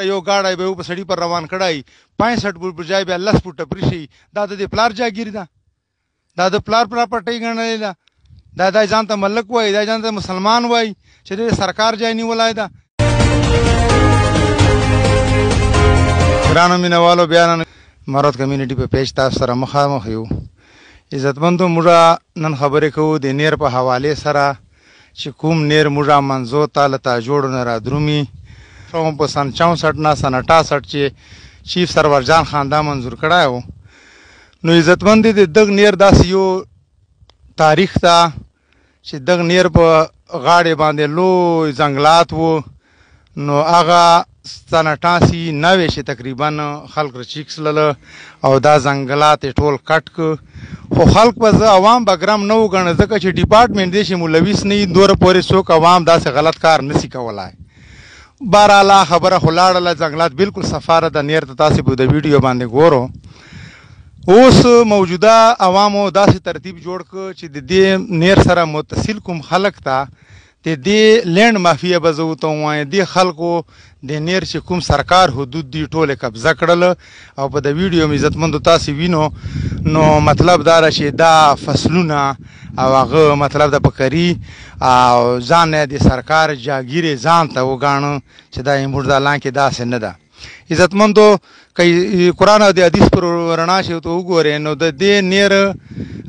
یو گاډی به په سړی پر روان کړای 65 فوټ پر ځای به 10 فوټه پرشي دا د پلار جاګیر ده دا د پلار پراپرټي ګڼل ده دا ځان ته ملک وای دا ځان ته مسلمان وای چې د سرکار ځای نیولای ده ګرانو مینوالو بیان مراد کمیونټي په پیج تاسو سره مخامخ یو عزتمندو موږ نن خبرې کوو د نیر په حواله سره چې کوم نیر موږ منځو تعالی ته جوړ نه را درومي په سن 64 نه سن 68 چې چیف سرور جان خان دا منظور کړای و نو عزتمند دي دغ نیر داس یو تاریخ ته چې دغ نیر په غاړې باندې لوی ځنګلات وو نو هغه سن 88 90 چې تقریبا خلک رچیکسل او دا ځنګلات ټول کټ خو خلک په عوام بګرام نو غن ځکه چې ډپارټمنټ دې چې مولویس نه دور پورې څوک عوام داسې غلط کار نسی کولای بهرحال خبره خلاړه ځنګلات بالکل سفاره د نیر ته تاسو په د ویډیو باندې ګورو اوس موجوده عوامو داسې ترتیب جوړ ک چې د دې نیر سره متصل کوم خلک ته د دې لینډ مافیا بزو ته وای د خلکو د نیر چې کوم سرکار حدود دی ټوله قبضه کړل او په د ویډیو می عزتمند تاسو وینو نو مطلب دا چې دا فصلونه او هغه مطلب د پکري او ځان د سرکار جاګیره ځان ته وګاڼو چې دا مردا لان کې داسې نه ده عزتمندو کای قرآن او د حدیث پر رڼا شو ته وګورئ نو د دې نیر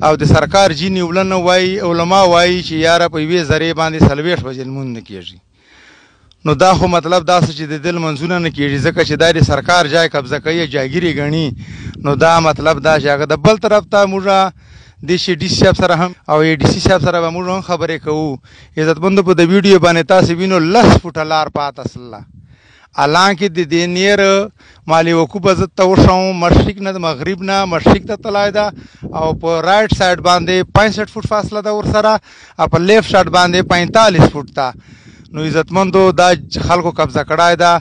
او د سرکار جینی ولن وای علما وای چې یاره په وی ذریعہ باندې سلويش بجل مون نه کیږي نو دا خو مطلب دا چې د دل منځونه نه کیږي ځکه چې د سرکار ځای قبضه کوي جاګیری غني نو دا مطلب دا چې هغه د بل طرف ته موږ د سی ډي صاحب سره هم او ای ډي سی صاحب سره به موږ خبرې کوو عزتمند په د ویډیو باندې تاسو وینو 10 فوټه لار پات اصله الانکه د دې نیر مالی وقوف عزت ته وشو مشرق نه مغرب نه مشرق ته تلای دا او په رائټ سایډ باندې 65 فوټ فاصله دا ور سره او په لیفت سایډ باندې 45 فوټ تا نو عزتمندو دا خلکو قبضه کړای دا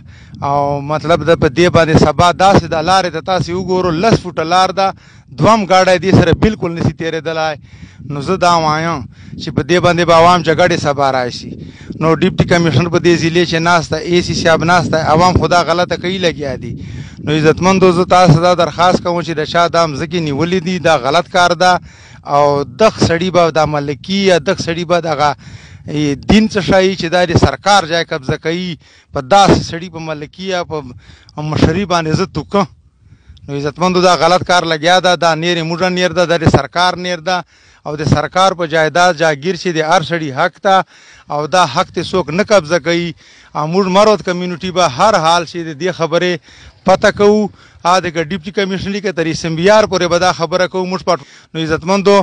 او مطلب د په دې باندې سبا داسې د لارې ته تاسو وګورو 10 فوټ لار دا دوم گاډی دې سره بالکل نسی تیرې دلای نو زه دا وایم چې په دې باندې به عوام جګړې سبا راشي نو ډیپټي کمشنر په دې ضلع چې ناسته ای سی صاحب ناسته عوام خدا غلطه کوي لګیا دي نو عزتمندو زه تاسو دا درخواست کوم چې د شاه دام ځکه نیولې دي دا غلط کار ده او دغ سړی به د ملکی یا دغ سړی به دغه دین څه شای چې د سرکار ځای قبضه کوي په داس سړی په ملکی یا په مشری باندې عزت وکړه نو عزتمندو دا غلط کار لګیا ده دا نیر موږ نیر ده د سرکار نیر ده او د سرکار په جایداد جاگیر چې د هر سړي حق ته او دا حق ته څوک نه قبضه کوي او موږ مراد کمیونټي به هر حال چې د دې خبره پته کوو ا د ډیپټي کمشنري کې تری سمبيار پورې به دا خبره کوو موږ پټ نو عزتمندو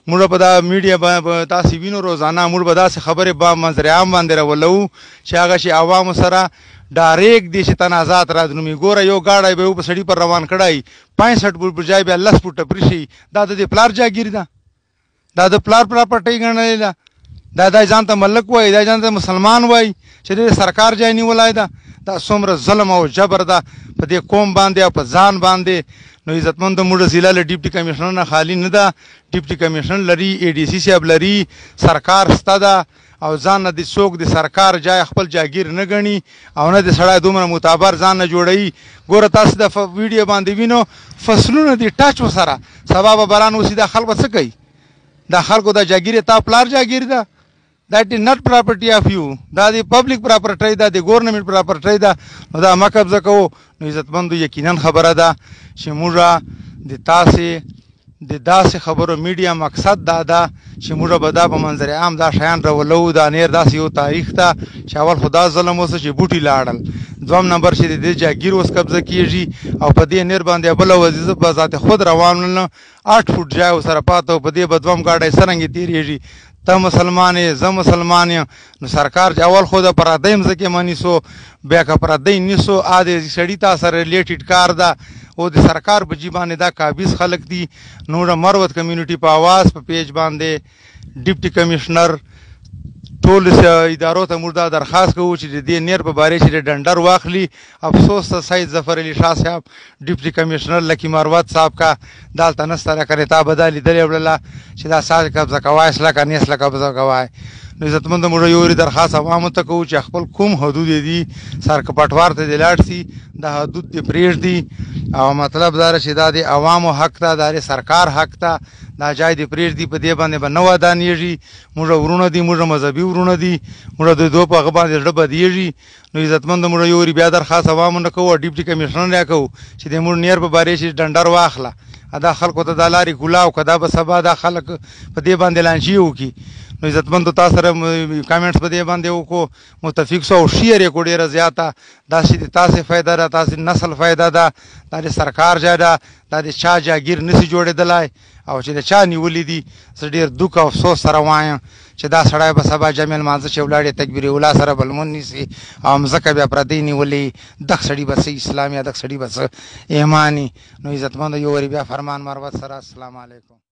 موږ په دا میډیا باندې تاسو وینو روزانه موږ به دا خبره با منظر عام باندې راولو چې هغه شي عوام سره ډایرک دي چې تنازعات راځنومي ګوره یو گاډی به په سړی پر روان کړای 65 فوټ پر ځای به 10 فوټه پرشي دا د پلار جاګیر ده دا د پلار پراپرټي ګڼل ده دا ځان ته ملک وای دا ځان ته مسلمان وای چې د سرکار ځای نیولای ده دا څومره ظلم او جبر ده په دې قوم باندې او په ځان باندې نو عزتمند موږ ضلع له ډیپټي کمشنر نه خالی نه ده ډیپټي کمشنر لري ای ډي سی صاحب لري سرکار ستاده او ځان نه د څوک د سرکار ځای خپل جاګیر نه غني او نه د سړی دومره معتبر ځان نه جوړي ګوره تاسو د ویډیو باندې وینو فصلونه دي ټاچ وسره سبب باران وسی د خلک څه کوي دا خلکو د جاګیر ته پلار جاګیر ده that is not property of you دا د پبلک پراپرټي ده د ګورنمنت پراپرټي ده نو دا مقبضه کوو نو عزتمندو یقینا خبره ده چې موږ د تاسو د داسې خبرو میډیا مقصد دا ده چې موږ به دا په منظر عام دا شیان راولو دا نیر داسې یو تاریخ ته چې اول خدا ظلم اوسه چې بوټي لاړل دوم نمبر چې د جاګیر اوس قبضه کیږي او په دې نیر باندې بل وظیفه په ذات خود روان نه 8 فوټ ځای سره پاته په دې بدوم گاډي سرنګ تیریږي ته مسلمان یې زه مسلمان یم نو سرکار اول خود پردیم ځکه مانی سو بیا که پردی نیسو ا دې سړی تا سره ریلیټډ کار ده او د سرکار په جیبانه دا قابض خلک دي نور مروت کمیونټي په आवाज په پیج باندې ډیپټي کمشنر ټول ادارو ته موږ دا درخواست کوو چې د دې نیر په باره کې ډنډر واخلي افسوس ته سید ظفر علي شاه صاحب ډیپټي کمشنر لکی مروت صاحب کا دالته نستره کړی تا بدلی دلی وړله چې دا ساز قبضه کوای اسلا کني اسلا قبضه کوای نو عزتمند موږ یو درخواست عوامو ته کوو چې خپل کوم حدود دي سر کپټوار ته د لاړ شي د حدود دی پرېږدي او مطلب دا چې دا د عوامو حق ته د سرکار حق ته دا جای دی پرېږدي په دې باندې به نه ودانېږي موږ ورونه دي موږ مذهبي ورونه دي موږ د دوی په هغه باندې زړه بدېږي نو عزتمند موږ یو بیا درخواست عوامو نه کوو ډیپټي کمیشنر نه کوو چې د موږ نیر په بارے چې ډنډر واخله دا خلکو ته د لارې ګلاو که دا به سبا دا خلک په دې باندې لانجې وکړي نو عزتمندو تاسو سره کامنټس په دې باندې وکړو متفق سو او شیر یې کړو ډېره زیاته داسې د تاسې فایده ده تاسې نسل فایده ده دا د سرکار جای ده دا د چا جاګیر نشي جوړېدلی او چې د چا نیولي دي زه ډېر دوک او افسوس سره وایم چې دا سړی به سبا جمع لمانځه چې ولاړې تکبیر اولا سره به لمونځ نیسي او مځکه بیا پردی نیولې دغه سړي به څه اسلام یا دغه سړي به څه ایماني نو عزتمندو یو وارې بیا فرمان مروت سره السلام علیکم